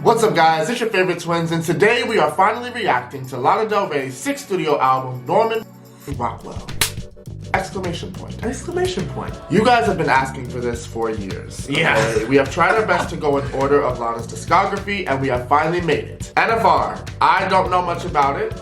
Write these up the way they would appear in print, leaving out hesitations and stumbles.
What's up, guys? It's your favorite twins, and today we are finally reacting to Lana Del Rey's 6th studio album, Norman Rockwell! Exclamation point. Exclamation point. You guys have been asking for this for years. Yeah. Okay? We have tried our best to go in order of Lana's discography, and we have finally made it. NFR. I don't know much about it.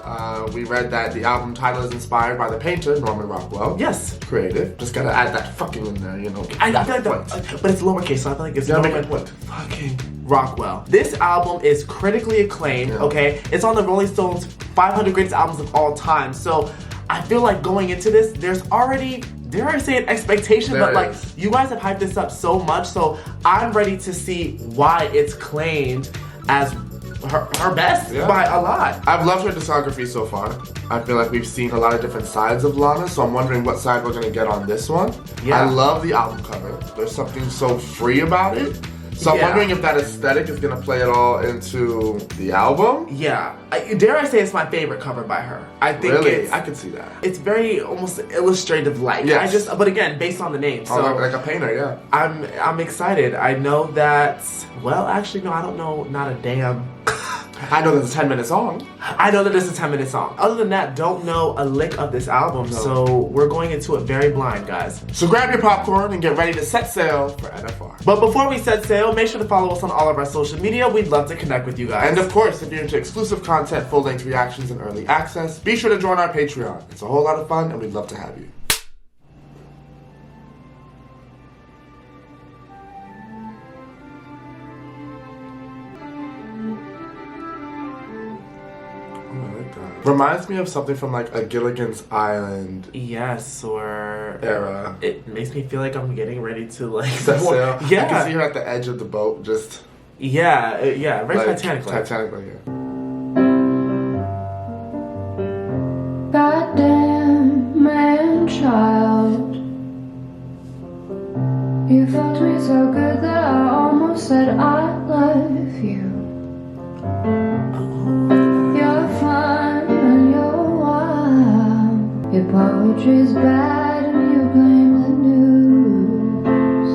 We read that the album title is inspired by the painter, Norman Rockwell. Yes. Creative. Just gotta add that fucking in there, you know. I feel like but it's lowercase, so I feel like it's Norman fucking Rockwell. This album is critically acclaimed, okay? It's on the Rolling Stones 500 greatest albums of all time, so I feel like going into this, there's already, dare I say, an expectation, but like, you guys have hyped this up so much, so I'm ready to see why it's claimed as her best by a lot. I've loved her discography so far. I feel like we've seen a lot of different sides of Lana, so I'm wondering what side we're gonna get on this one. Yeah. I love the album cover. There's something so free about it. So I'm wondering if that aesthetic is gonna play it all into the album. Yeah, dare I say it's my favorite cover by her. I think I could see that. It's very almost illustrative-like. Yes. But again, based on the name. So like a painter, yeah. I'm excited. I know that. Well, actually, no, I don't know. Not a damn. I know there's a 10-minute song. I know that it's a 10-minute song. Other than that, don't know a lick of this album, so we're going into it very blind, guys. So grab your popcorn and get ready to set sail for NFR. But before we set sail, make sure to follow us on all of our social media. We'd love to connect with you guys. And of course, if you're into exclusive content, full-length reactions, and early access, be sure to join our Patreon. It's a whole lot of fun, and we'd love to have you. Reminds me of something from like a Gilligan's Island. Yes, or era. It makes me feel like I'm getting ready to like set sail. Yeah. I can see her at the edge of the boat, just very like, Titanic. Titanic, like Goddamn man child, you fucked me so good that I almost said I love you. You're fun and you're wild. Your poetry's bad and you blame the news.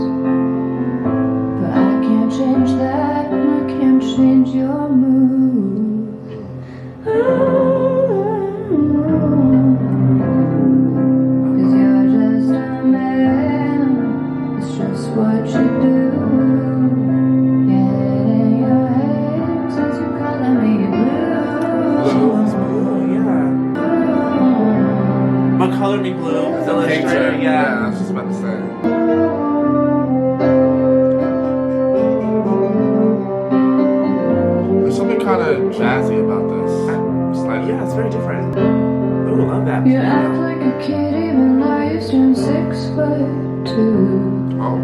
But I can't change that and I can't change your mood. Cause you're just a man. It's just what you do. Color Me Blue, illustrator, yeah, I was just about to say. There's something kind of jazzy about this. Slightly. Yeah, it's very different. Ooh, I love that. You act like a kid even though you stand 6'2". Oh.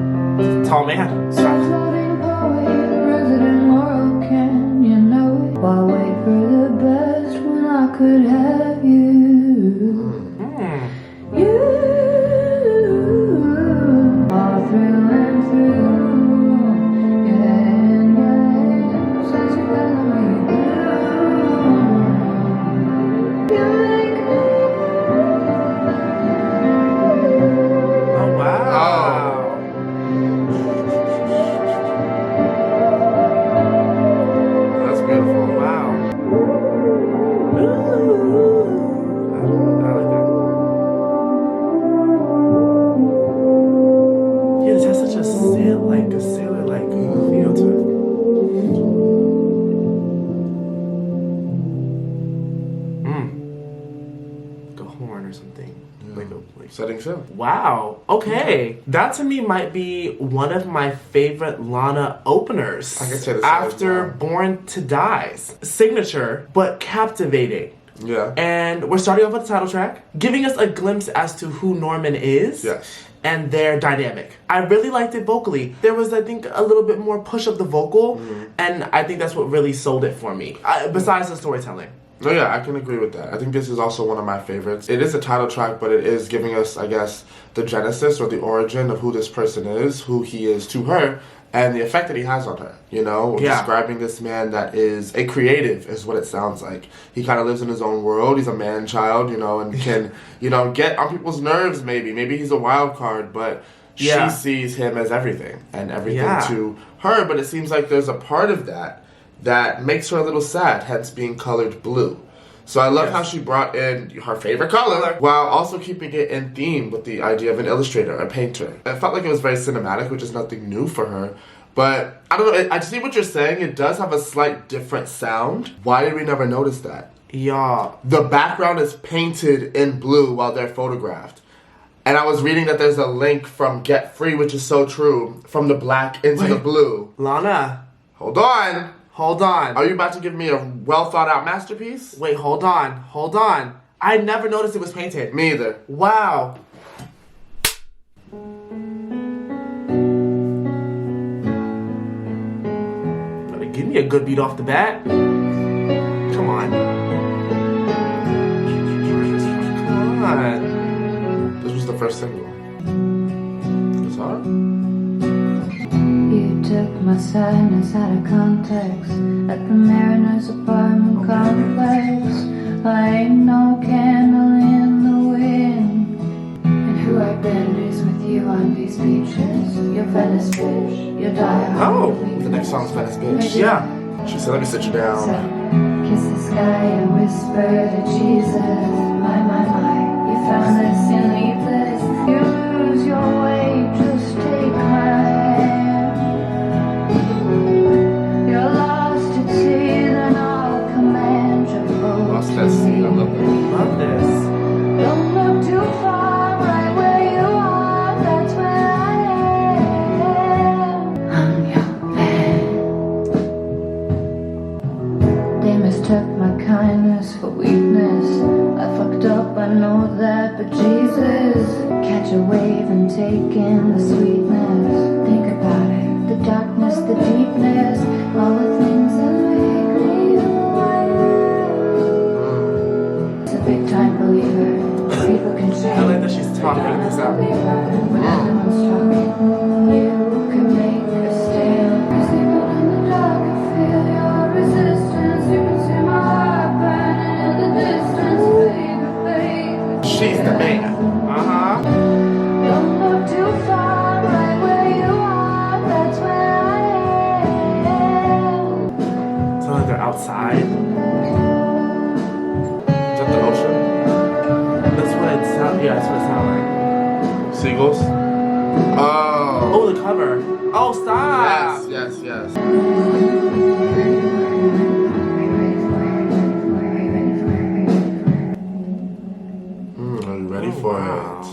Tall man. Floating poet, resident Laurel Canyon, know it. Why wait for the best when I could have you? You are through and through. Your head in your hands says you're gonna be blue. You make me. Oh wow. That's beautiful. Wow. Sailor-like feel to it. Like a horn or something. Like Setting sail. Wow. Okay. That to me might be one of my favorite Lana openers. I can say the same after Born to Die's signature, but captivating. Yeah. And we're starting off with the title track, giving us a glimpse as to who Norman is. Yes. And their dynamic. I really liked it vocally. There was, I think, a little bit more push of the vocal, and I think that's what really sold it for me, besides the storytelling. No, yeah, I can agree with that. I think this is also one of my favorites. It is a title track, but it is giving us, I guess, the genesis or the origin of who this person is, who he is to her, and the effect that he has on her, you know? Yeah. Describing this man that is a creative is what it sounds like. He kind of lives in his own world. He's a man-child, you know, and can, you know, get on people's nerves maybe. Maybe he's a wild card, but she sees him as everything and everything to her. But it seems like there's a part of that that makes her a little sad, hence being colored blue. So I love how she brought in her favorite color while also keeping it in theme with the idea of an illustrator, a painter. It felt like it was very cinematic, which is nothing new for her. But I don't know, I see what you're saying. It does have a slight different sound. Why did we never notice that? Yeah. The background is painted in blue while they're photographed. And I was reading that there's a link from Get Free, which is so true, from the black into the blue. Lana. Hold on. Hold on. Are you about to give me a well thought out masterpiece? Wait, hold on. Hold on. I never noticed it was painted. Me either. Wow. Better give me a good beat off the bat. Come on. Come on. This was the first single. It's hard. You took my sadness out of context at the Mariner's apartment complex. I ain't no candle in the wind. And who I've been is with you on these beaches. You're Venice Bitch. You're die-hard. Oh, the next song's Venice Bitch. Yeah. She said, let me sit you down. So, kiss the sky and whisper to Jesus. My, you found this and leave this. You lose your way, just take my hand. You're lost at sea, then I'll command your boat. Lost that sea, I love that. Love this. Don't look too far, right where you are, that's where I am. I'm your man. They mistook my kindness for weakness. I fucked up, I know that, but Jesus, catch a wave and take in the sweetness. Think about it, the darkness, the deepness, all the things that make me who I am. It's a big time believer. People can change. I like that she's talking this out. When everyone's talking, you can make a stand. You're sleeping in the dark, I feel your resistance. You can see my heart burning in the distance, baby. She's the man. Uh-huh. Don't look too far, right where you are, that's where I am. Sounds like they're outside. Is that the ocean? That's what it sounds. Yeah, that's what it sounds like. Seagulls? Oh. Oh, the cover. Oh, stop. Yes. Are you ready for wow. it?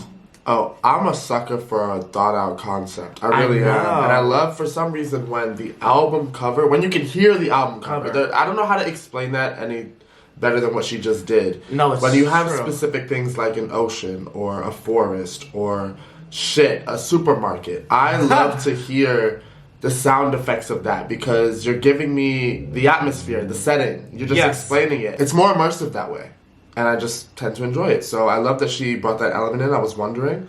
Oh, I'm a sucker for a thought out concept. I really am. And I love, for some reason, when the album cover, when you can hear the album cover. I don't know how to explain that any better than what she just did. No, it's when you have true. specific things like an ocean or a forest or a supermarket, I love to hear the sound effects of that because you're giving me the atmosphere, the setting. You're just explaining it. It's more immersive that way. And I just tend to enjoy it. So I love that she brought that element in. I was wondering.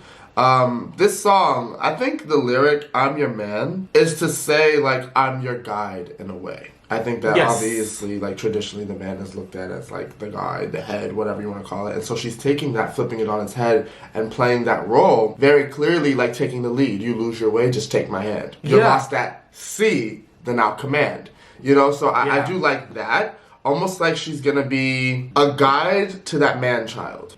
This song, I think the lyric, I'm your man, is to say, like, I'm your guide in a way. I think that obviously, like, traditionally the man is looked at as, like, the guide, the head, whatever you want to call it. And so she's taking that, flipping it on its head, and playing that role very clearly, like taking the lead. You lose your way, just take my hand. You lost that sea, then I'll command. You know, so I do like that. Almost like she's gonna be a guide to that man-child.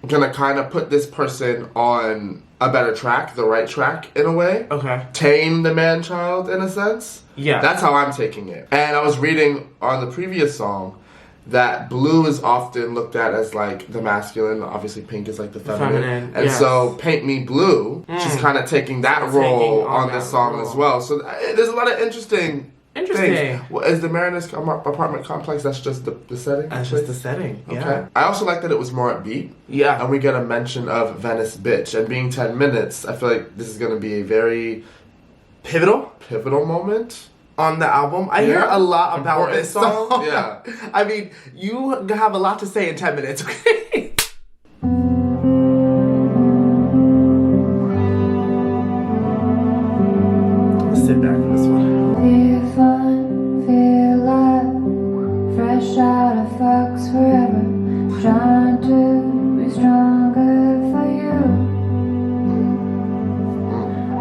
Gonna kind of put this person on a better track, the right track in a way. Okay. Tame the man-child in a sense. Yeah. That's how I'm taking it. And I was reading on the previous song that blue is often looked at as like the masculine. Obviously pink is like the feminine. And so Paint Me Blue, she's kind of taking that role on this song as well. So there's a lot of interesting things. Well, is the Mariners apartment complex, that's just the setting? That's just the setting, Okay. I also like that it was more upbeat. Yeah. And we get a mention of Venice Bitch. And being 10 minutes, I feel like this is going to be a very pivotal moment on the album. I hear a lot about this song. Yeah. I mean, you have a lot to say in 10 minutes, okay? Sit back for this one. Feel fun, feel alive, fresh out of Fox forever, trying to be stronger for you.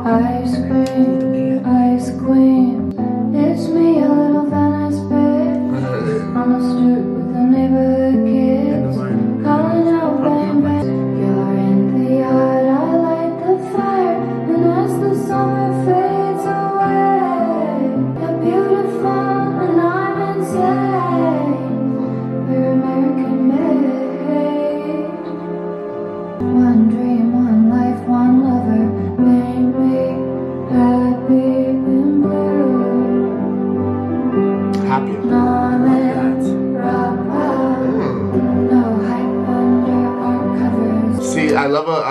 Ice cream, ice queen, it's me, a little Venice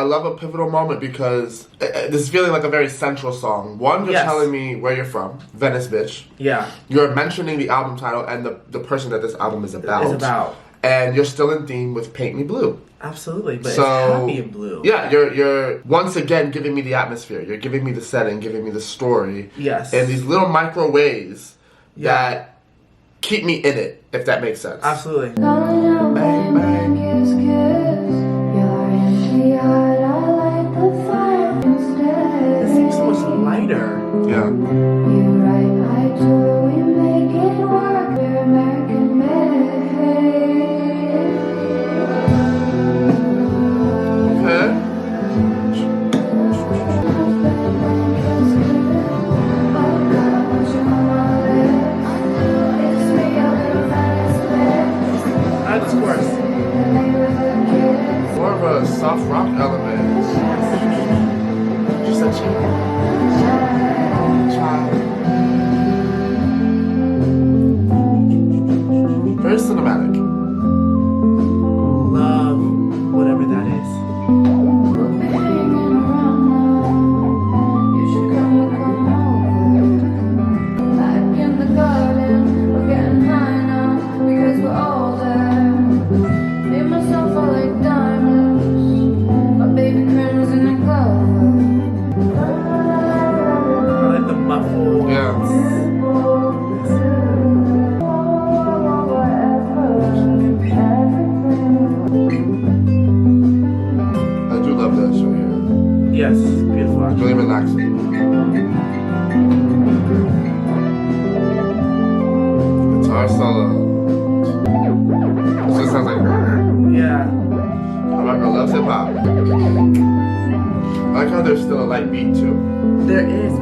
love a pivotal moment because this is feeling like a very central song. One, you're telling me where you're from, Venice Bitch. Yeah. You're mentioning the album title and the person that this album is about. It's about. And you're still in theme with Paint Me Blue. Absolutely, but it's happy and blue. Yeah, you're once again giving me the atmosphere. You're giving me the setting, giving me the story. Yes. And these little micro ways that keep me in it, if that makes sense. Absolutely. Bang, bang, kiss, kiss. Your empty heart, I light the fire instead. It seems so much lighter. Yeah. You write, I do, we make it work. We're American made. Okay. Of course. More of a soft rock element. Just a child. Very cinematic. Love whatever that is. Yes, beautiful. It's really relaxing. Guitar solo. It just sounds like yeah. My girl loves hip hop. I like how there's still a light beat too. There is.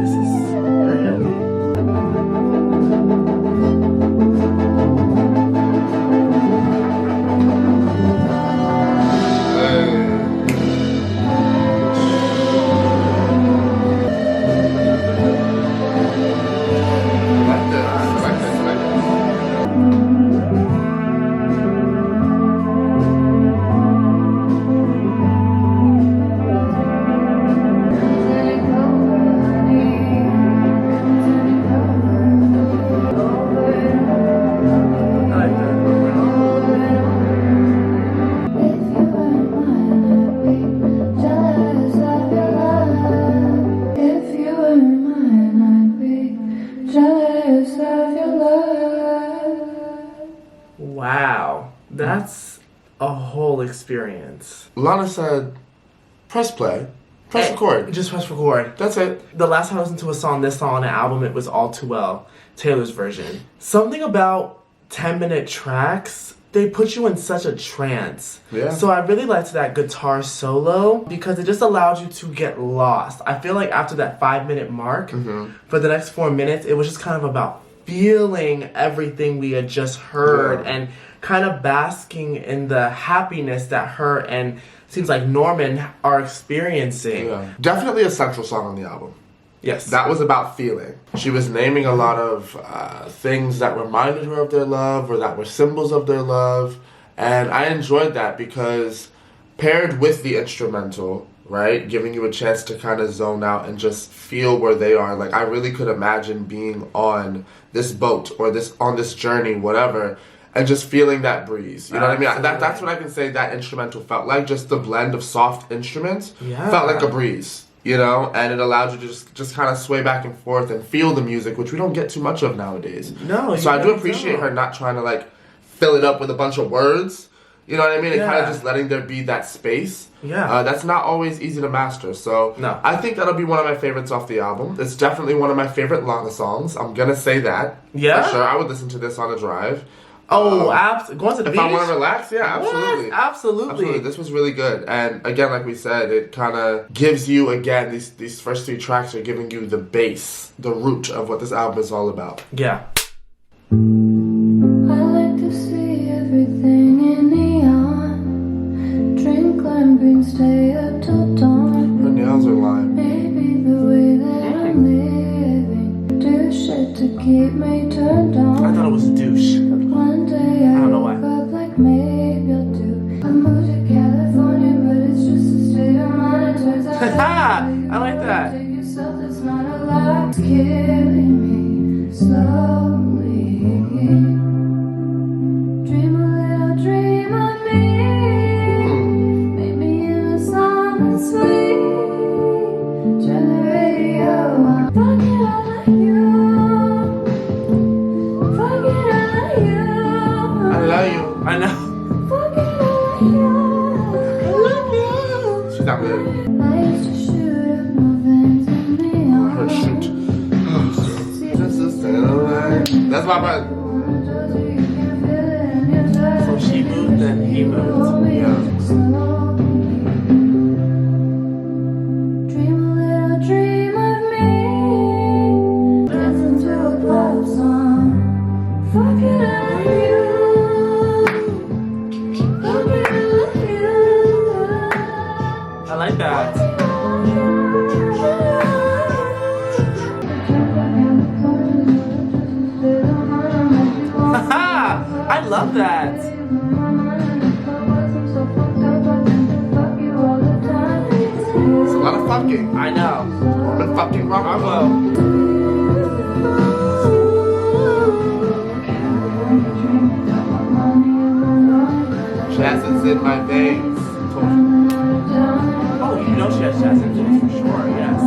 This is very heavy. Wow, that's a whole experience. Lana said, press play, press record. Just press record. That's it. The last time I listened to this song on an album, it was All Too Well, Taylor's version. Something about 10-minute tracks, they put you in such a trance. Yeah. So I really liked that guitar solo because it just allowed you to get lost. I feel like after that 5-minute mark, for the next 4 minutes, it was just kind of about feeling everything we had just heard and kind of basking in the happiness that her and seems like Norman are experiencing. Yeah. Definitely a central song on the album. Yes. That was about feeling. She was naming a lot of things that reminded her of their love or that were symbols of their love. And I enjoyed that because paired with the instrumental, right, giving you a chance to kind of zone out and just feel where they are. Like, I really could imagine being on this boat or on this journey, whatever, and just feeling that breeze. You know what I mean? That's what I can say that instrumental felt like. Just the blend of soft instruments felt like a breeze, you know? And it allowed you to just kind of sway back and forth and feel the music, which we don't get too much of nowadays. No, so I do appreciate her not trying to, like, fill it up with a bunch of words. You know what I mean? And kind of just letting there be that space. Yeah. That's not always easy to master. So I think that'll be one of my favorites off the album. It's definitely one of my favorite Lana songs. I'm going to say that. Yeah? For sure. I would listen to this on a drive. Oh, going to the beach? If I want to relax, absolutely. Absolutely. This was really good. And again, like we said, it kind of gives you, again, these first 3 tracks are giving you the base, the root of what this album is all about. Yeah. I like to see everything in neon. Drink lime green, stay up till dawn. Her nails are lime. Maybe the way that I'm living. Do shit to keep me turned on. I thought it was a douche. One day I don't know woke why. up like maybe I'll do. I moved to California, but it's just a state I like that. Take yourself, that's not a lie. It's killing me slowly. Dream a little dream of me. Make me innocent and sweet. Turn the radio on. Fuck it, I like you. Fuck it, I like you. I love you. I know. Fuck it, I like you. I love you. She's not good. I used to shoot up my veins in the Her shoot. Just a satellite. That's my bad. So she moved, then he moved. Yeah. Dream a little dream of me. Listen to a pop song. Fuck it, I love you. Fuck it, I love you. I like that. Haha! I love that. It's a lot of fucking. I know. Woman fucking Rockwell. Jazz is in my veins. Oh, you know she has jazz influence for sure, yes.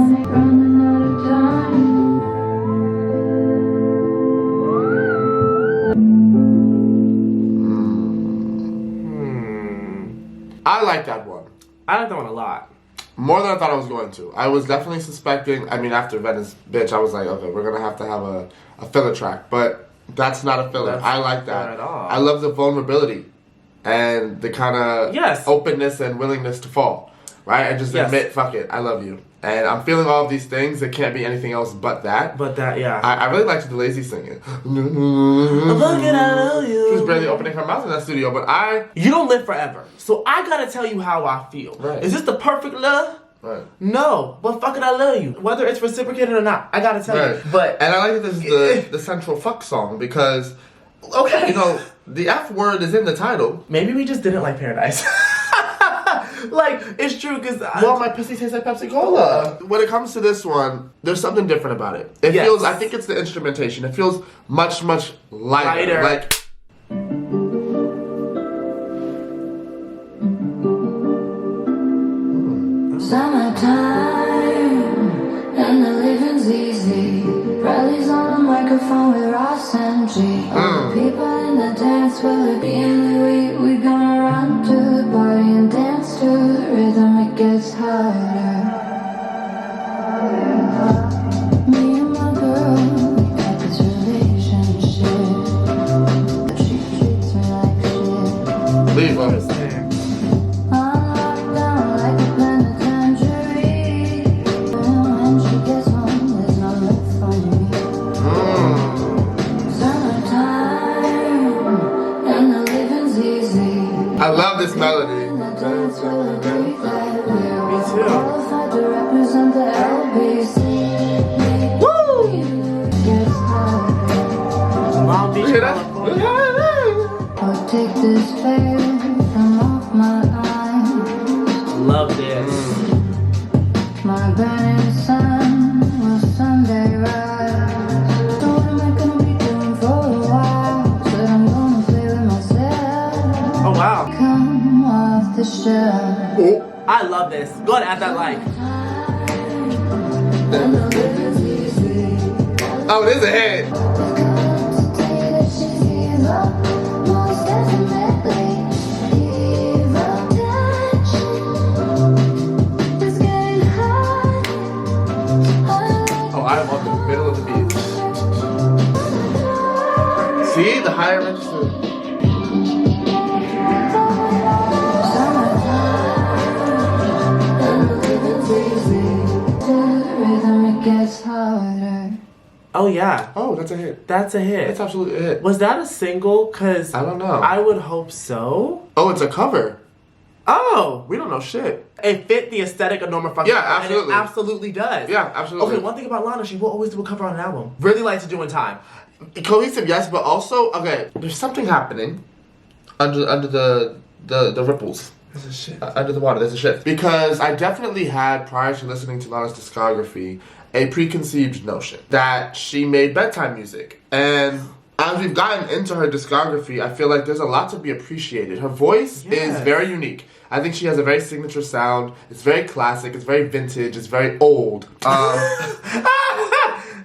I like that one. I like that one a lot. More than I thought I was going to. I was definitely suspecting, I mean, after Venice Bitch, I was like, okay, we're going to have a filler track. But that's not a filler. That's I like that. not at all. I love the vulnerability and the kind of Yes. openness and willingness to fall. Right? And just Yes. admit, fuck it, I love you. And I'm feeling all of these things. It can't be anything else but that. But that, yeah. I really liked the lazy singing. Look at I love you. She was barely opening her mouth in that studio, but You don't live forever. So I gotta tell you how I feel. Right. Is this the perfect love? Right. No. But fucking I love you. Whether it's reciprocated or not, I gotta tell you. But And I like that this is the central fuck song because, okay. you know, the F word is in the title. Maybe we just didn't like Paradise. Like, it's true because Well, my pussy tastes like Pepsi Cola. When it comes to this one, there's something different about it. It Yes. feels, I think it's the instrumentation. It feels much, much lighter. Like, Summertime, and the living's easy. Rallies on the microphone with Ross and G. All the people in the dance will be in the we gonna run to the party and dance to the rhythm. It gets harder. Me and my girl, we got this relationship. She treats me like shit. leave us. I'm locked down like a blended tangerine. When she gets home, there's no left for me. Summertime, and the living's easy. I love this melody. And the dance will agree that we're Me too. qualified to represent the LBC. Woo! It gets harder. Long Beach, Look at that. Oh, take this veil from off my eyes. Love this. My burning sun will someday rise. So what am I gonna be doing for a while? Said I'm gonna play with myself. Oh wow. Come off the shelf. I love this. Go ahead, add that like. And the living's easy. Oh, this is a hit. To tell you that she's evil, most definitely evil touch. It's getting hot. Oh, I'm on the middle of the beat. See? The higher register. Oh yeah. Oh, that's a hit. That's a hit. That's absolutely a hit. Was that a single? Cause I don't know. I would hope so. Oh, it's a cover. Oh, We don't know shit. it fit the aesthetic of Norma Fucking. Yeah, Lana, and absolutely. it absolutely does. Yeah, absolutely. Okay, one thing about Lana, she will always do a cover on an album. Really likes to do in time. Cohesive, yes, but also, okay, there's something happening under the ripples. There's a shift. Under the water, there's a shift. Because I definitely had, prior to listening to Lana's discography, a preconceived notion that she made bedtime music. And as we've gotten into her discography, I feel like there's a lot to be appreciated. Her voice is very unique. I think she has a very signature sound. It's very classic. It's very vintage. It's very old.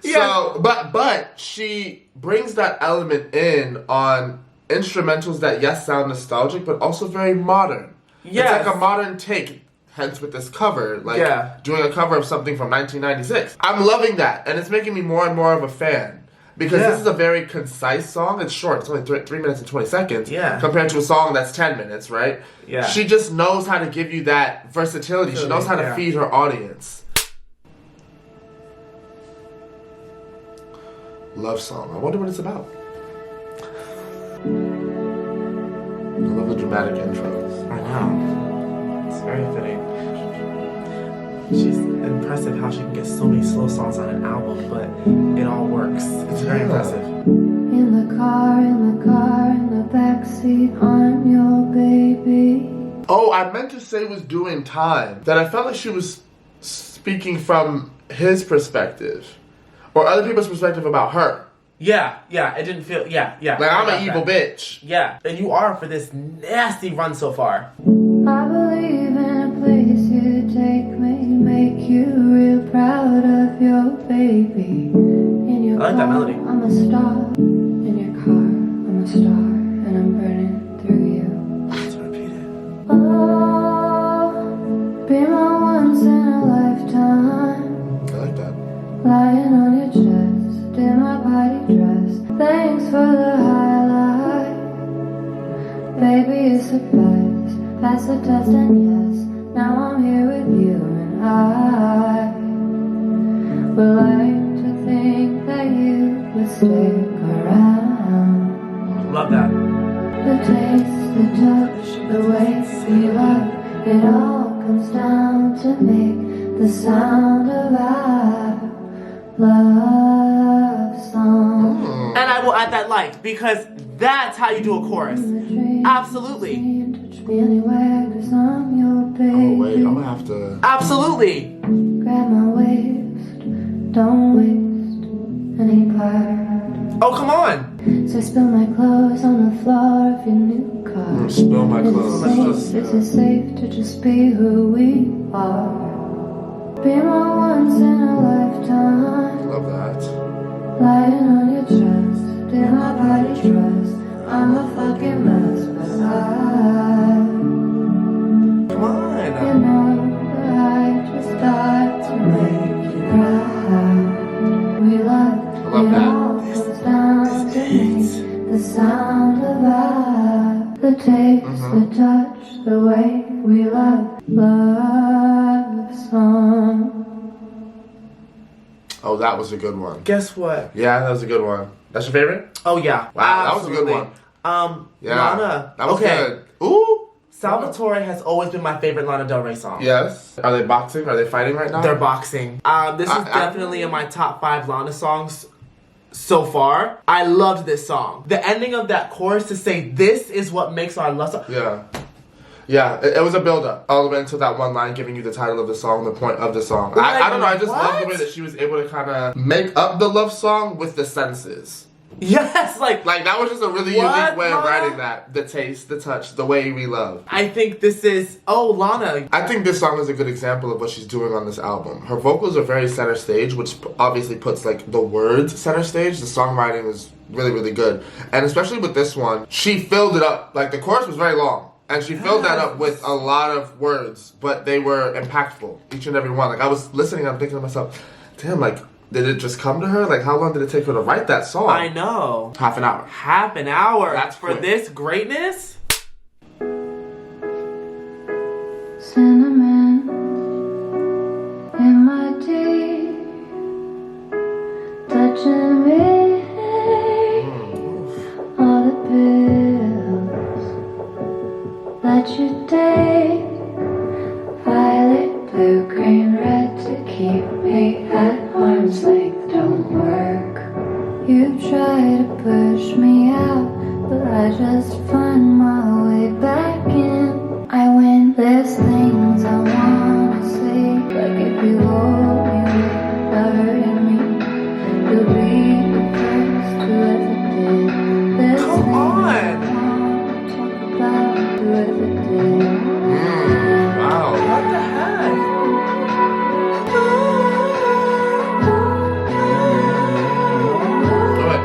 So, but she brings that element in on instrumentals that, yes, sound nostalgic, but also very modern. Yes. It's like a modern take, hence with this cover, like doing a cover of something from 1996. I'm loving that, and it's making me more and more of a fan. Because this is a very concise song. It's short. It's only 3 minutes and 20 seconds. Yeah. Compared to a song that's 10 minutes, right? Yeah. She just knows how to give you that versatility. She knows how to feed her audience. Love song. I wonder what it's about. I love the dramatic intros. I know. It's very fitting. She's impressive how she can get so many slow songs on an album, but it all works. It's very impressive. In the car, in the backseat, I'm your baby. Oh, I meant to say was Doin Time. That I felt like she was speaking from his perspective. Or other people's perspective about her. Yeah, it didn't feel, Like, I'm an evil bitch. Yeah, and you are for this nasty run so far. I believe in a place you take me, make you real proud of your baby. In your I like that melody. I'm a star. In your car, I'm a star, and I'm burning through you. I have to repeat it. Oh, be my once in a lifetime. I like that. Lying on your chest, in my body dress. Thanks for the highlight. Baby, it's the best. Pass the test and yes, now I'm here with you and I would like to think that you would stick around. Love that. The taste, the touch, the way we love, it all comes down to make the sound of our love song. And I will add that like, because that's how you do a chorus. Absolutely. Anywhere, 'cause I'm your baby. Oh wait, I'm gonna have to. Absolutely. Grab my waist, don't waste any part. Oh, come on. So spill my clothes on the floor of your new car. Spill my clothes. Is it safe to just be who we are? Be my once in a lifetime. Love that. Lying on your chest, in my body dress. I'm a fucking mess, but Come on. you know that I just died to make you cry. We love it all comes down to me. The sound of love, the taste, the touch, the way we love song. Oh, that was a good one. Guess what? Yeah, that was a good one. That's your favorite? Oh yeah. Wow, absolutely. that was a good one. Yeah. Lana. That was good. Ooh. Salvatore has always been my favorite Lana Del Rey song. Yes. Are they boxing? Are they fighting right now? They're boxing. This is definitely in my top 5 Lana songs so far. I loved this song. The ending of that chorus to say this is what makes our love song. Yeah, it was a build-up all the way until that one line giving you the title of the song, the point of the song. I don't know, I just love the way that she was able to kind of make up the love song with the senses. Yes, like that was just a really unique way of writing that. The taste, the touch, the way we love. I think this is, Lana. I think this song is a good example of what she's doing on this album. Her vocals are very center stage, which obviously puts like the words center stage. The songwriting is really, really good. And especially with this one, she filled it up. Like the chorus was very long. And she filled that up with a lot of words, but they were impactful, each and every one. Like I was listening, I'm thinking to myself, damn, like, did it just come to her? Like, how long did it take her to write that song? I know. Half an hour. Half an hour. That's for quick. This greatness? Cinnamon in my tea, touching me. All the pills that you take, violet, blue, green, red, to keep me at arm's length don't work. You try to push me out, but I just find my way back in. I win There's things I wanna say, like if you hold me without hurting me, you'll be the first to ever did. There's Come things on. I wanna talk about who ever did. Wow. What the heck? Go ahead.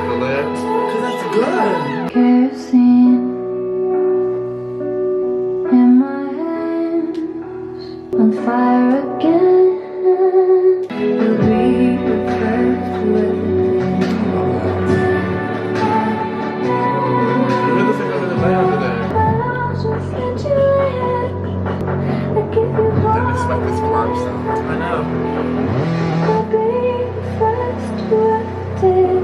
The lyrics. Cause that's good. Kerosene in my hands, on fire again. You'll be the first to ever did. You really think I'm gonna lay under there? Didn't expect this blonde sound. I know. I'll be the first to ever did.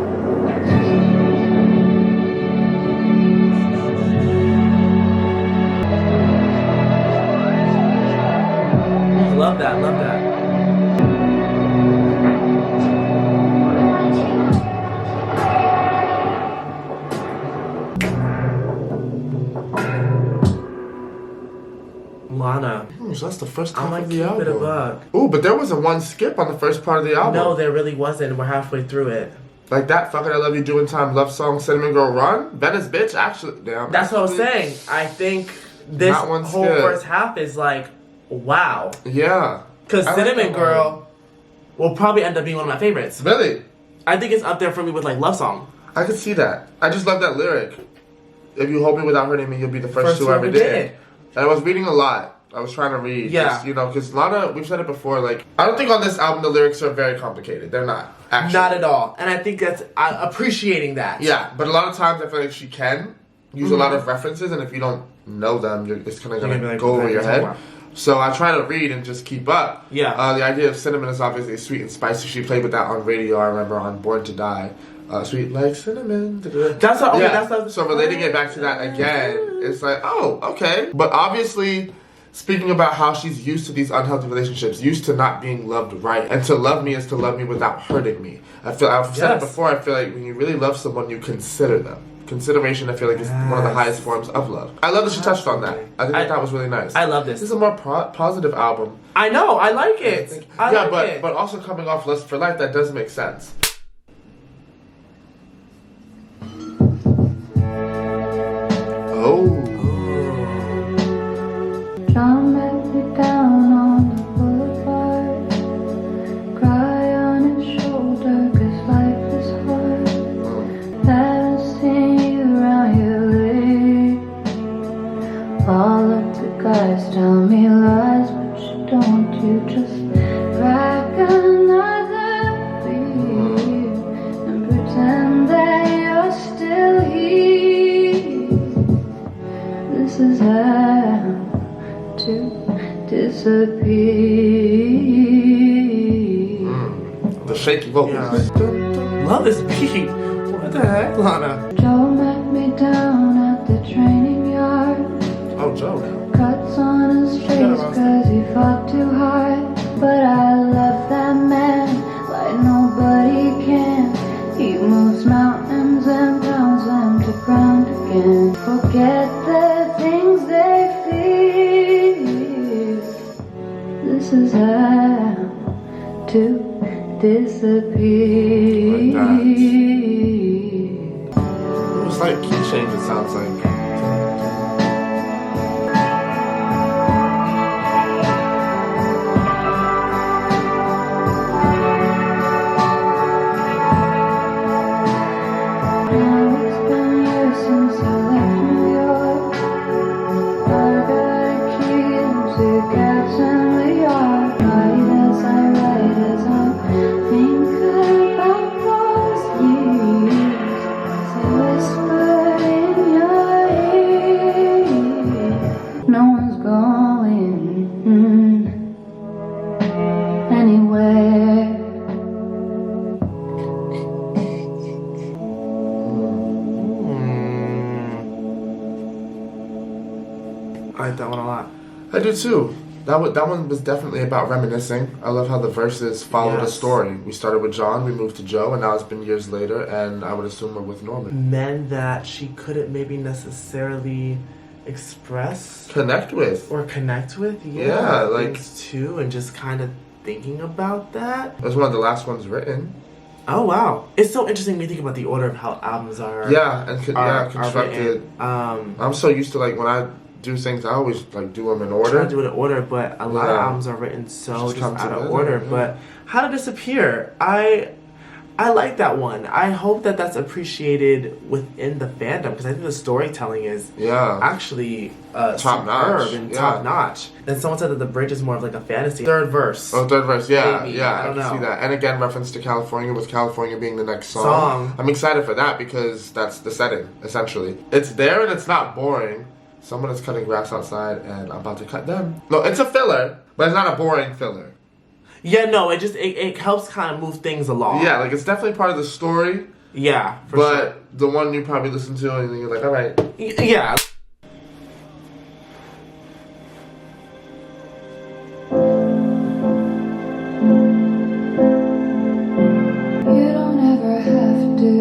Love that, love that. Lana. So that's the first I'm half like, of the keep it a album. buck. Ooh, but there wasn't one skip on the first part of the album. No, there really wasn't. We're halfway through it. Like that fucking I Love You Doin Time love song, Cinnamon Girl Run, Venice Bitch, actually, damn. That's what I was saying. I think this That one's whole good. first half is like, wow. Yeah. Because I like Cinnamon that Girl will probably end up being one of my favorites. Really? I think it's up there for me with like Love Song. I could see that. I just love that lyric. If you hold me without hurting me, you'll be the first to ever did. And I was reading a lot. I was trying to read. Yeah. Just, you know, because Lana, we've said it before, like, I don't think on this album the lyrics are very complicated. They're not, actually. Not at all. And I think that's appreciating that. Yeah, but a lot of times I feel like she can use a lot of references, and if you don't know them, it's kind of going to go over your head. So I try to read and just keep up. Yeah. The idea of cinnamon is obviously sweet and spicy. She played with that on radio, I remember, on Born to Die. Sweet like cinnamon. That's how, okay, yeah. that's So relating it back to that again, it's like, oh, okay. But obviously, speaking about how she's used to these unhealthy relationships, used to not being loved right, and to love me is to love me without hurting me. I've said it before, I feel like when you really love someone, you consider them. Consideration, I feel like, is one of the highest forms of love. I love that she touched on that. I think that was really nice. I love this. This is a more positive album. I know, I like it. I like it. But also coming off Lust for Life, that does make sense. Oh. John met me down on the boulevard. Cry on his shoulder, 'cause life is hard. Haven't seen you around here lately. All of the guys tell me lies, but you don't. You just crack another beer and pretend that you're still here. This is how to disappear. The shaky vocals. Yeah. Love this beat. What the heck, Lana? Joe met me down at the training yard. Oh, Joe. Cuts on his face 'cause he fought too hard. But I love that man like nobody can. He moves mountains and pounds them to ground again. Forget the things they fear. This is how to disappear. It's like key change, it sounds like. No one's going anywhere. I like that one a lot. I do too. That one was definitely about reminiscing. I love how the verses followed a story. We started with John, we moved to Joe, and now it's been years later, and I would assume we're with Norman. Men that she couldn't maybe necessarily express, connect with, or connect with. Yeah, like things too, and just kind of thinking about that. It was one of the last ones written. Oh wow, it's so interesting when you think about the order of how albums are. Yeah, and constructed. I'm so used to, like, when I do things, I always like do them in order. Try to do it in order, but a lot of albums are written so just out of order. Yeah. But How to Disappear, I like that one. I hope that that's appreciated within the fandom, because I think the storytelling is actually top notch and top notch. And someone said that the bridge is more of like a fantasy. Third verse. Oh, third verse. Yeah, maybe. yeah. I can see that. And again, reference to California, with California being the next song. I'm excited for that because that's the setting, essentially. It's there and it's not boring. Someone is cutting grass outside and I'm about to cut them. No, it's a filler, but it's not a boring filler. Yeah, no, it helps kind of move things along. Yeah, like it's definitely part of the story. Yeah, for but sure. The one you probably listen to and you're like, all right. Yeah. You don't ever have to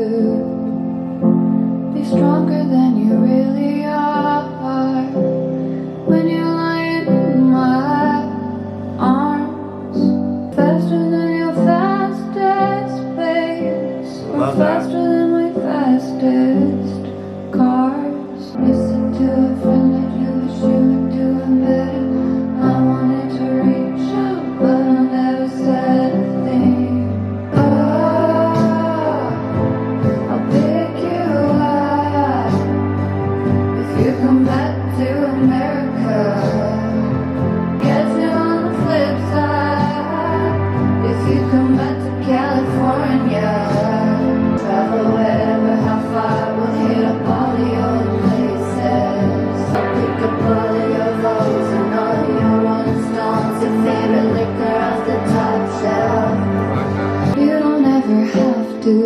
be stronger than you really are. When you're lying in my arms, faster than your fastest pace, or faster than my fastest cars. Listen to a friend like you, wish you were doing better. I wanted to reach out, but I never said a thing. I'll pick you up if you come back to America. Get you on the flip side if you come back to California. Travel wherever, how far, we'll hit up all the old places. I'll pick up all of your Vogues and all of your Rolling Stones, your favorite liquor off the top shelf. You don't ever have to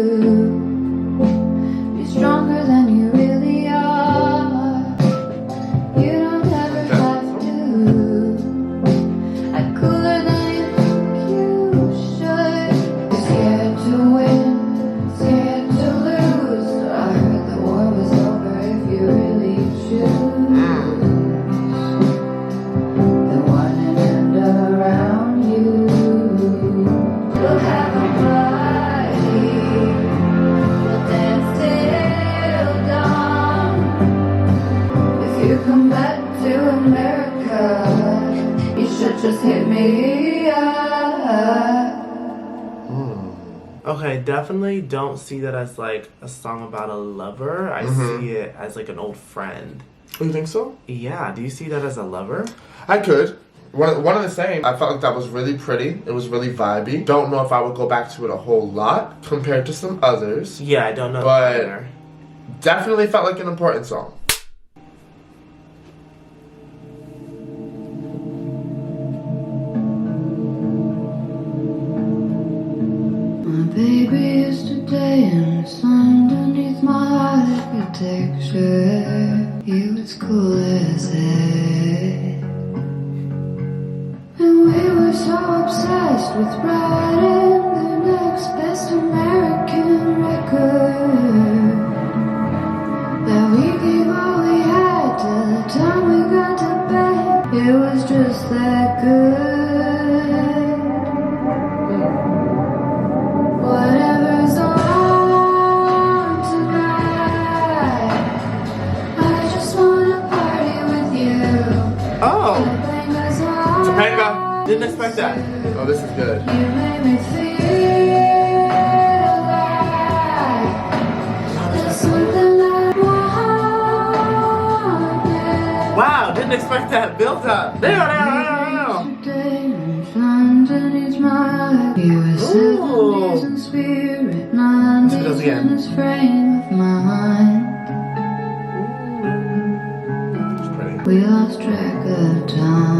be stronger than you really are. You don't ever have to act cooler than you think you should. You're scared to win, scared to lose. I heard the war was over if you really choose. The one and end around you. We'll have a party, we'll dance till dawn. If you come back to America, you should just hit me up. Okay, definitely don't see that as like a song about a lover. I see it as like an old friend. Oh, you think so? Yeah, do you see that as a lover? I could. One of the same. I felt like that was really pretty. It was really vibey. Don't know if I would go back to it a whole lot compared to some others. Yeah, I don't know. But either. definitely felt like an important song. My baby used to dance underneath my architecture. He was cool as heck, and we were so obsessed with writing the next best American record that we gave all we had till the time we got to bed. It was just that good. Whatever's on tonight, I just wanna party with you. Oh, Topanga's on. Topanga. Didn't expect that. Oh, this is good. You made me feel like there's something I wanted. Wow, didn't expect that build up. There. Dance underneath my US and spirit, mind Let's do this again. in this frame of mind. It's pretty. We lost track of time.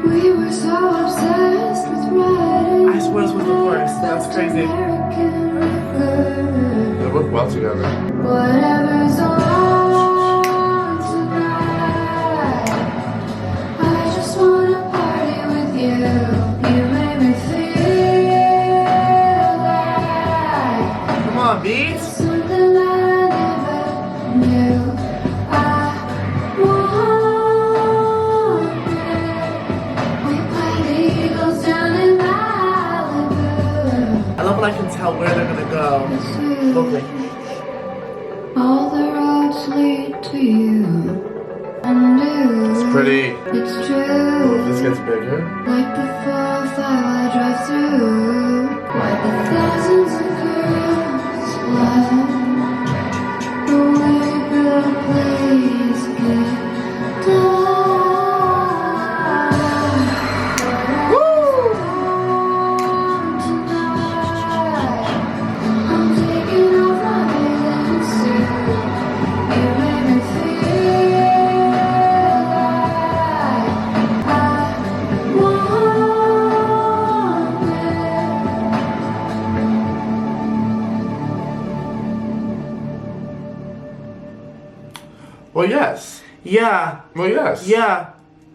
We were so obsessed with writing. I swear this was the chorus. That's crazy. American record. They work well together. Whatever's on tonight, I just wanna party with you. You made me feel like Come on, beats. something I never knew. moment I can tell where they're gonna go. Okay. All the roads lead to you. And It's pretty. it's true. If this gets bigger. Like the 405 I drive through. Like the thousands of girls fly. Away, girl, please get down. Well, yes. Yeah. Well, yes. Yeah.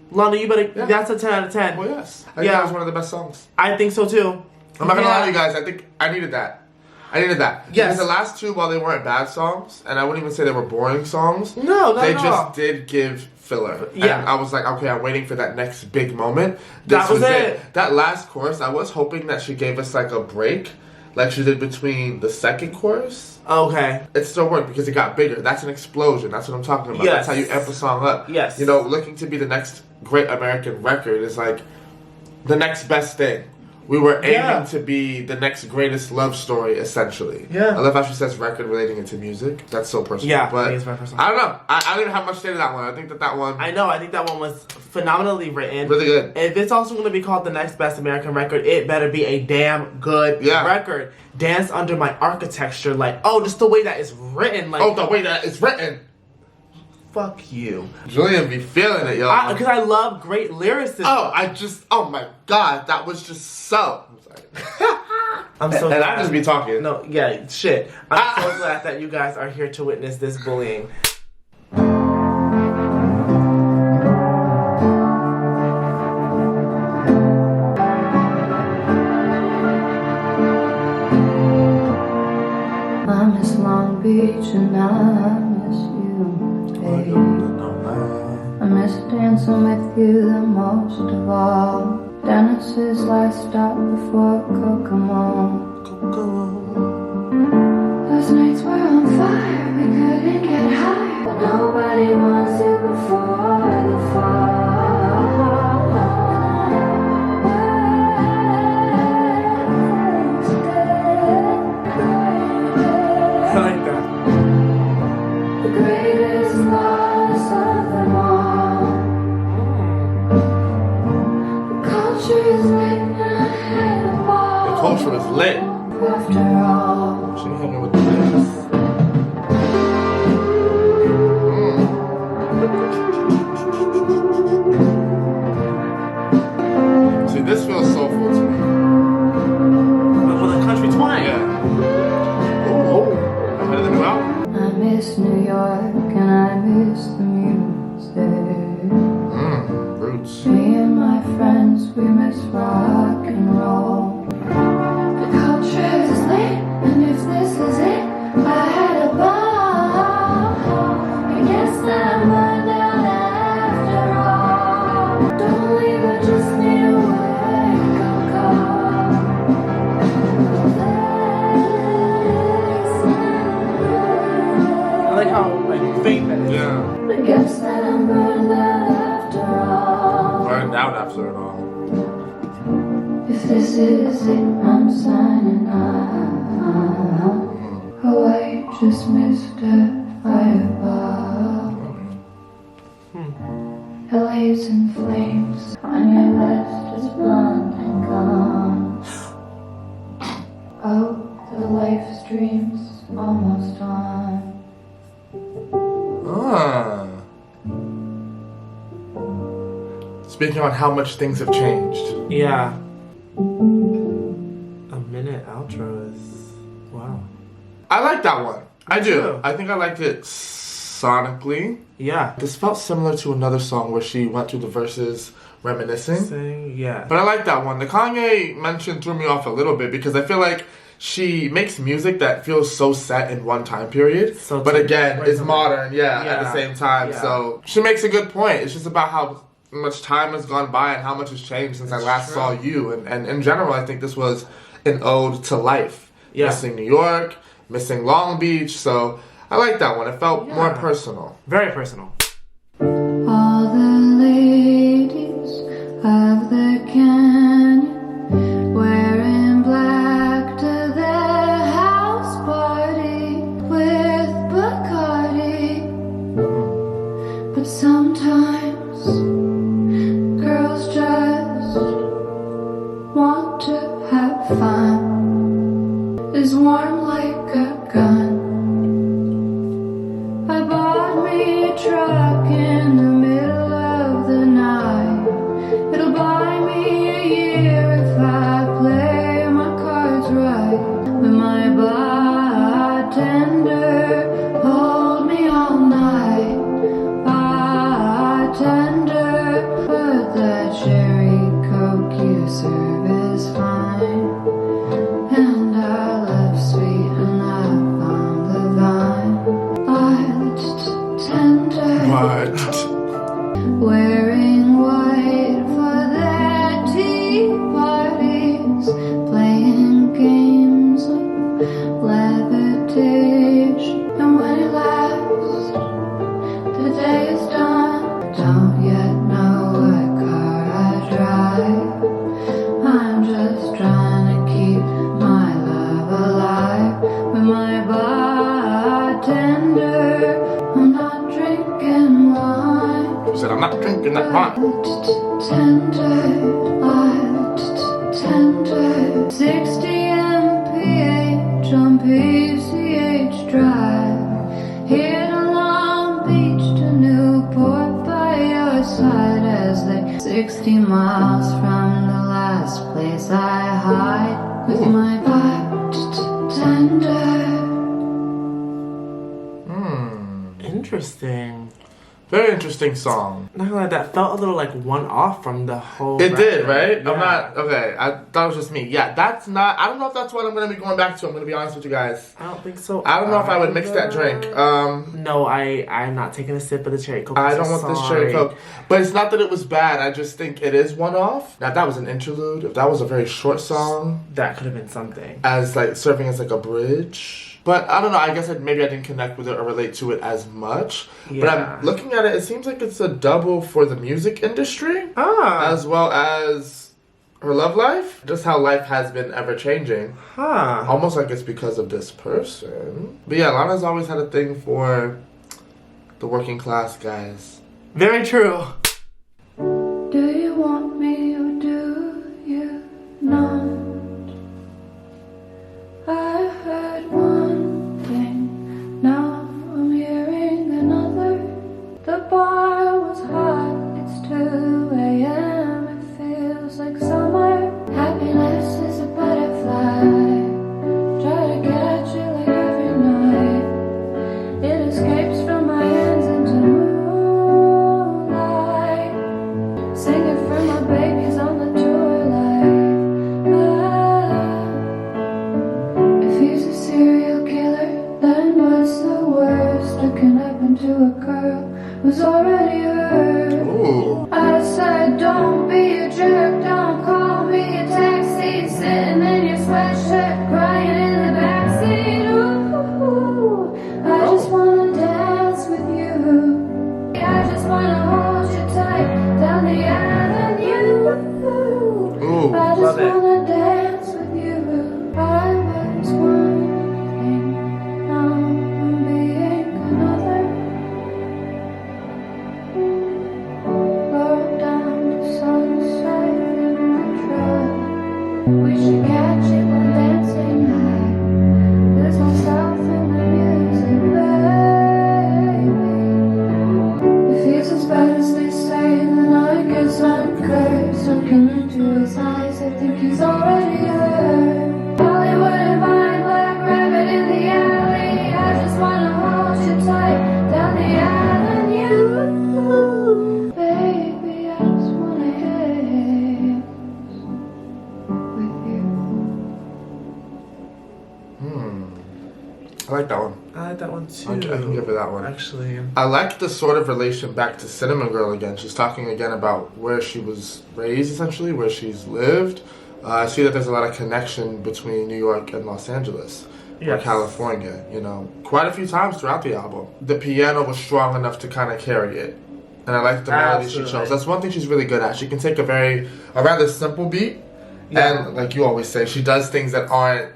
Lana, you better. Yeah. That's a 10 out of 10. Well, yes. I think that was one of the best songs. I think so too. I'm not gonna lie to you guys. I think I needed that. I needed that. Yes. Because the last two, while they weren't bad songs, and I wouldn't even say they were boring songs. No, not they at just all. did give filler. Yeah. And I was like, okay, I'm waiting for that next big moment. That was it. That last chorus, I was hoping that she gave us like a break, like she did between the second chorus. Okay. It still worked because it got bigger. That's an explosion. That's what I'm talking about. Yes. That's how you amp a song up. Yes. You know, looking to be the next great American record is like the next best thing. We were aiming to be the next greatest love story, essentially. Yeah. I love how she says record relating it to music. That's so personal. Yeah, but it's very personal. I don't know. I didn't have much to say to that one. I think that one... I know. I think that one was phenomenally written. Really good. If it's also going to be called the next best American record, it better be a damn good record. Dance Under My Architecture, like, oh, just the way that it's written. Like, oh, the way that it's written. Fuck you. Jullian be feeling it, yo. Because I love great lyricism. Oh my God. That was just so... I'm sorry. I'm so and glad. I just be talking. No, yeah, shit. I'm so glad that you guys are here to witness this bullying. I miss Long Beach and I miss you, babe. I miss dancing with you the most of all. Dennis's last stop before Kokomo. Those nights were on fire, we couldn't get higher. But nobody wants you before the fall. I like that. The greatest loss of them all. The culture is lit and I had a ball. The culture is lit. After all, She hanging with the bitches. See, this feels soulful to me. But for the country twang. Yeah. Oh, ahead of the new album. I miss New York and I miss the music. Roots. Me and my friends, we miss rock and roll. The culture is lit, and if this is it, I had a ball. I guess that I'm burned out after all. Don't leave, I just need a wake-up call. I like how faint that is. Yeah. I guess that I'm burned out after all. Burned out after it all. If this is it, I'm signing out. Oh, I just missed a fireball. LA's in flames, Kanye West is blonde and gone. Oh, the life stream's almost on. Speaking on how much things have changed. Yeah. A minute outro is... Wow. I like that one. I do. too. I think I liked it sonically. Yeah. This felt similar to another song where she went through the verses reminiscing. Yeah. But I like that one. The Kanye mention threw me off a little bit because I feel like she makes music that feels so set in one time period. So but again, right, it's so modern, at the same time. Yeah. So she makes a good point. It's just about how much time has gone by and how much has changed since I last true. saw you. And in general, I think this was an ode to life. Yeah. Missing New York, missing Long Beach. So I like that one. It felt more personal. Very personal. All the ladies of the canyon wearing black to their house party with Bacardi. But sometimes girls just want to have fun. Is warm like a gun. I bought me a truck in the middle of the night. It'll buy me a year if I play my cards right. But my bartender hold me all night. Bartender, but that cherry coke you serve is fine. And our love's sweet and I found the vine. Bartender, What? wearing white for their tea parties, playing games of levitation. And when it lasts, the day is done. Don't yet know what car I drive. I'm just trying to keep my love alive. With my bartender, I'm not drinking wine. She said, I'm not drinking that wine. Tender, 60 mph on PCH Drive. Here to Long Beach to Newport by your side as they 60 miles from the last place I hide with my bartender. Interesting. Very interesting song. Not gonna lie, that felt a little like one off from the whole. It did, record. right? Yeah. I'm not, okay, I thought it was just me. Yeah, that's not, I don't know if that's what I'm going to be going back to. I'm going to be honest with you guys. I don't think so. I don't know if I would mix that drink. No, I'm not taking a sip of the cherry coke. I I'm don't so want this sorry. cherry coke. But it's not that it was bad. I just think it is one off. Now, if that was an interlude, if that was a very short song, That could have been something. as like serving as like a bridge. But I don't know. I guess maybe I didn't connect with it or relate to it as much. But Yeah. I'm looking at it. It seems like it's a double for the music industry, Ah. as well as her love life. Just how life has been ever changing. Huh. Almost like it's because of this person. But yeah, Lana's always had a thing for the working class guys. Very true. Do you want me or do you not? I heard one thing, now I'm hearing another. The bar was hot, it's 2 a.m. It feels like summer. Happiness is a butterfly. Try to catch it like every night. It escapes from my hands into moonlight. Singing for my babies on the tour like if he's a serial killer, then what's the worst that can happen to a girl who's already hurt? Ooh. I said don't be a jerk, don't call me a taxi. Sitting in your sweatshirt, crying in the backseat. Ooh, I just wanna dance with you. I just wanna hold you tight down the avenue. Ooh, I just love it. wanna dance with you. I was one thing, now I'm being another. Roll down the sunset in a truck. We should catch it while dancing high. There's no south in the music, baby. If he's as bad as they say, then I guess I'm cursed. Looking into his eyes, I think he's already hurt. Hollywood and Vine, Black Rabbit in the alley. I just wanna hold you tight down the avenue. Baby, I just wanna dance with you. I like that one. I like that one too. I can give her that one. Actually. I like the sort of relation back to Cinnamon Girl again. She's talking again about where she was raised, essentially, where she's lived, I see that there's a lot of connection between New York and Los Angeles. Or California, you know, quite a few times throughout the album. The piano was strong enough to kind of carry it. And I like the melody she chose. That's one thing she's really good at. She can take a rather simple beat, and like you always say, she does things that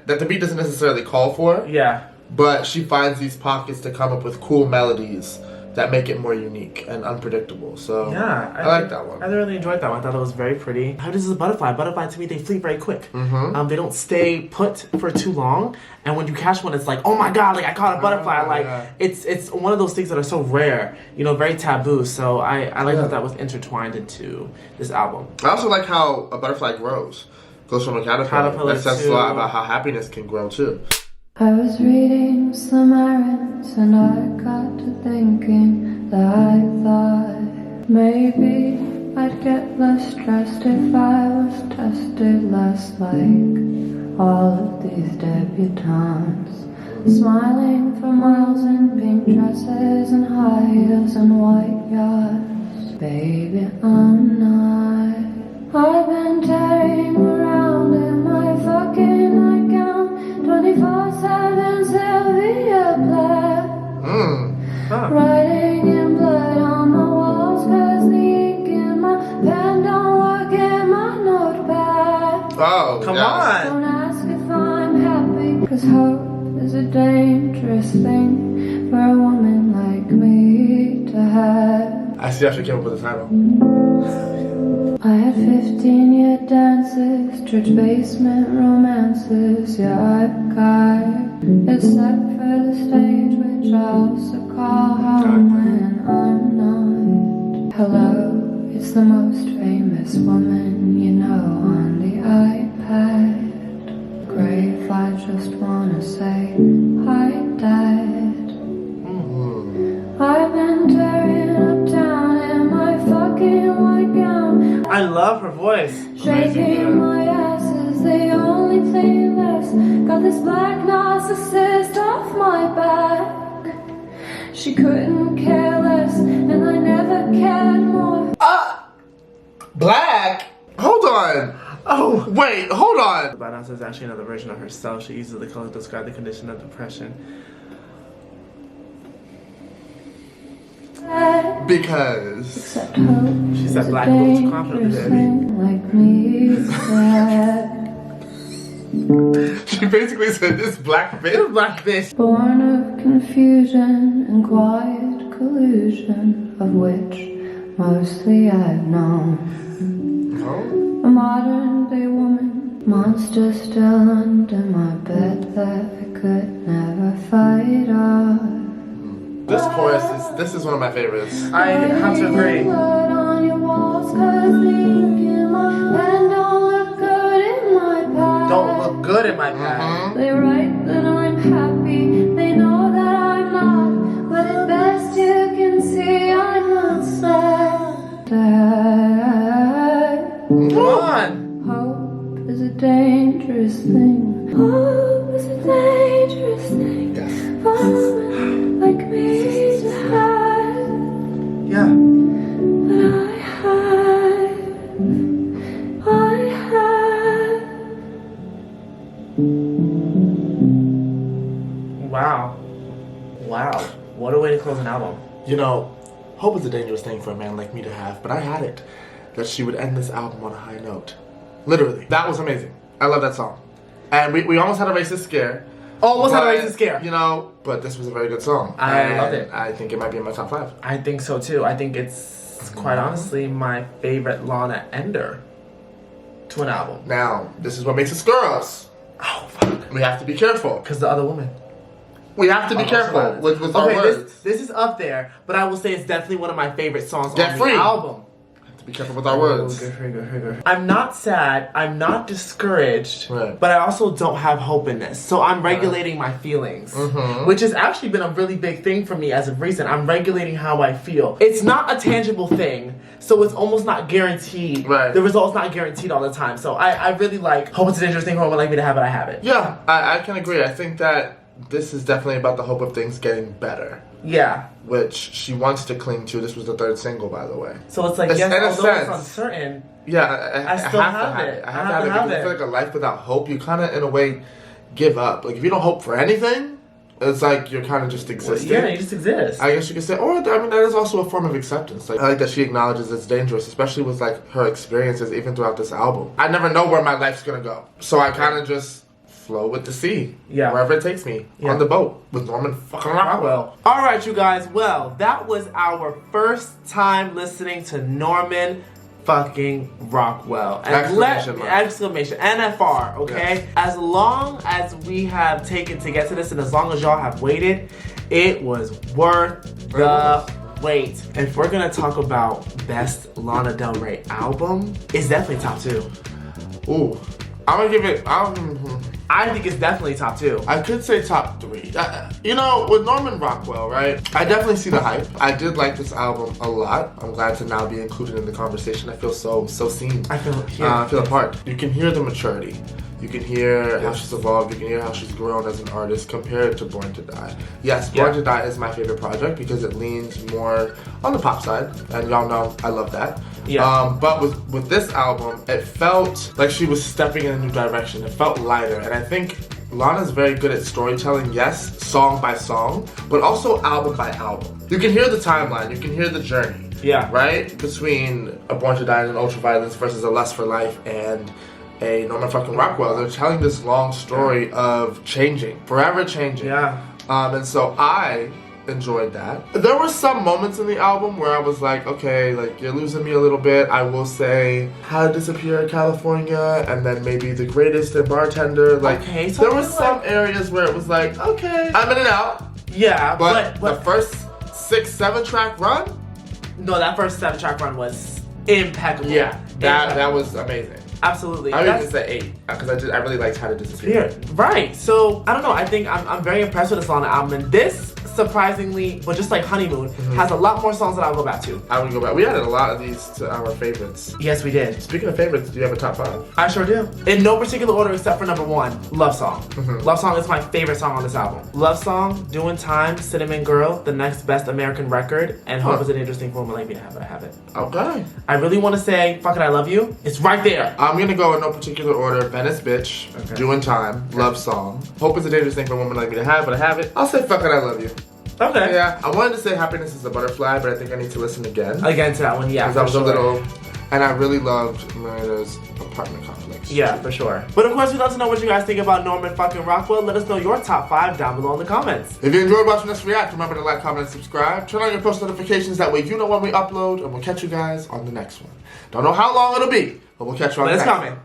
the beat doesn't necessarily call for. Yeah. But she finds these pockets to come up with cool melodies that make it more unique and unpredictable. So yeah, I like that one. I really enjoyed that one. I thought it was very pretty. How does this butterfly? Butterfly to me, they flee very quick. They don't stay put for too long. And when you catch one, it's like, oh my god, like I caught a butterfly. It's one of those things that are so rare, you know, very taboo. So I like that was intertwined into this album. I also like how a butterfly grows from a caterpillar. That says a lot about how happiness can grow too. I was reading some errands and I got to thinking that I thought maybe I'd get less stressed if I was tested less like all of these debutantes, smiling for miles in pink dresses and high heels and white yachts. Baby, I'm not. I've been tearing around in my fucking nightgown, 24/7 Sylvia Plath, writing in blood on the walls 'cause the ink in my pen don't work in my notepad. Oh, come on! Don't ask if I'm happy, 'cause hope is a dangerous thing for a woman like me to have. I see how she came up with the title. I had 15-year dances, church basement romances, yeah, I've got, except for the stage, which I also call home when I'm not. Hello, it's the most famous woman you know on the iPad. Grave, I just wanna say, hi, Dad. I've been tearing up town in my fucking white gown. I love her voice. Shaking my ass is the only thing left. Got this black narcissist off my back. She couldn't care less, and I never cared more. Black? Hold on. Oh, wait, hold on. Black narcissist is actually another version of herself. She uses the color to describe the condition of depression. Because Except hope she said is a black girls dangerous confidently, baby. thing like me. she basically said this black bitch. Black bitch. Born of confusion and quiet collusion, of which mostly I've known. No? A modern day woman, monster still under my bed that I could never fight off. This chorus this is one of my favorites. I have to agree. Blood on your walls 'cause the ink in my pen don't look good in my pad. Don't look good in my pad. They write that I'm happy, they know that I'm not, but at best you can see I'm not sad. Come on. Hope is a dangerous thing. Hope is a dangerous thing. Yes. For a woman like me to have. Yeah. But I have. Wow. Wow. What a way to close an album. You know, hope is a dangerous thing for a man like me to have, but I had it that she would end this album on a high note. Literally. That was amazing. I love that song. And we almost had a racist scare. Almost had a racist scare. You know, but this was a very good song. I loved it. I think it might be in my top 5. I think so too. I think it's quite honestly my favorite Lana ender to an album. Now, this is what makes us girls. Oh, fuck. We have to be careful. Because the other woman. We have to be careful with our words. This is up there, but I will say it's definitely one of my favorite songs Get on free. the album. To be careful with our words. Good. I'm not sad, I'm not discouraged, Right. but I also don't have hope in this. So I'm regulating my feelings, which has actually been a really big thing for me as of recent. I'm regulating how I feel. It's not a tangible thing, so it's almost not guaranteed. Right. The result's not guaranteed all the time. So I really like hope it's a dangerous thing for a woman like me to have it, I have it. Yeah, I can agree. I think that this is definitely about the hope of things getting better. Yeah. Which she wants to cling to. This was the third single, by the way. So it's like, yes, although it's uncertain, yeah, I still have it. I have to have it. Because I feel like a life without hope, you kind of, in a way, give up. Like, if you don't hope for anything, it's like you're kind of just existing. Well, yeah, you just exist. I guess you could say, or, I mean, that is also a form of acceptance. Like, I like that she acknowledges it's dangerous, especially with, like, her experiences even throughout this album. I never know where my life's gonna go. So I kind of just flow with the sea. Yeah. Wherever it takes me. Yeah. On the boat. With Norman fucking Rockwell. Alright, you guys. Well, that was our first time listening to Norman fucking Rockwell. And exclamation NFR, okay? Yes. As long as we have taken to get to this, and as long as y'all have waited, it was worth the wait. And if we're gonna talk about best Lana Del Rey album, it's definitely top 2. Ooh. I'm gonna give it, I think it's definitely top 2. I could say top 3. You know, with Norman Rockwell, right? I definitely see the hype. I did like this album a lot. I'm glad to now be included in the conversation. I feel so seen. I feel a part. You can hear the maturity. You can hear how she's evolved. You can hear how she's grown as an artist compared to Born to Die. Yes, Born to Die is my favorite project because it leans more on the pop side, and y'all know I love that. Yeah. But with this album, it felt like she was stepping in a new direction. It felt lighter, and I think Lana's very good at storytelling, yes, song by song, but also album by album. You can hear the timeline, you can hear the journey. Yeah. Right? Between a Born to Die and an Ultraviolence versus a Lust for Life and a Norman fucking Rockwell. They're telling this long story of changing, forever changing. Yeah. And so I enjoyed that. There were some moments in the album where I was like, okay, like you're losing me a little bit. I will say How to Disappear in California, and then maybe The Greatest and Bartender. Like, okay, so there were some areas where it was like, okay, I'm in and out. Yeah, but the first 6-7 track run? No, that first 7-track run was impeccable. Yeah, that was amazing. Absolutely. I would just say 8 because I really liked How to Disappear. Yeah, right. So I don't know. I think I'm very impressed with this Lana album, and this surprisingly, but just like Honeymoon, has a lot more songs that I'll go back to. I would go back. We added a lot of these to our favorites. Yes, we did. Speaking of favorites, do you have a top 5? I sure do. In no particular order except for number 1, Love Song. Love Song is my favorite song on this album. Love Song, Doin Time, Cinnamon Girl, The Next Best American Record, and Hope is an Interesting Woman Like Me to Have It. I have it. Okay. I really want to say Fuck It, I Love You. It's right there. I'm gonna go in no particular order. Venice Bitch, Doin Time, Love Song. Hope is a dangerous thing for a woman like me to have, but I have it. I'll say Fuck It, I Love You. Okay. Yeah, I wanted to say Happiness is a Butterfly, but I think I need to listen again. Again to that one, yeah. Because I was a little, and I really loved Miranda's apartment complex. Yeah, for sure. But of course, we'd love to know what you guys think about Norman fucking Rockwell. Let us know your top 5 down below in the comments. If you enjoyed watching us react, remember to like, comment, and subscribe. Turn on your post notifications, that way you know when we upload, and we'll catch you guys on the next one. Don't know how long it'll be, but we'll catch you on the next one. It's coming.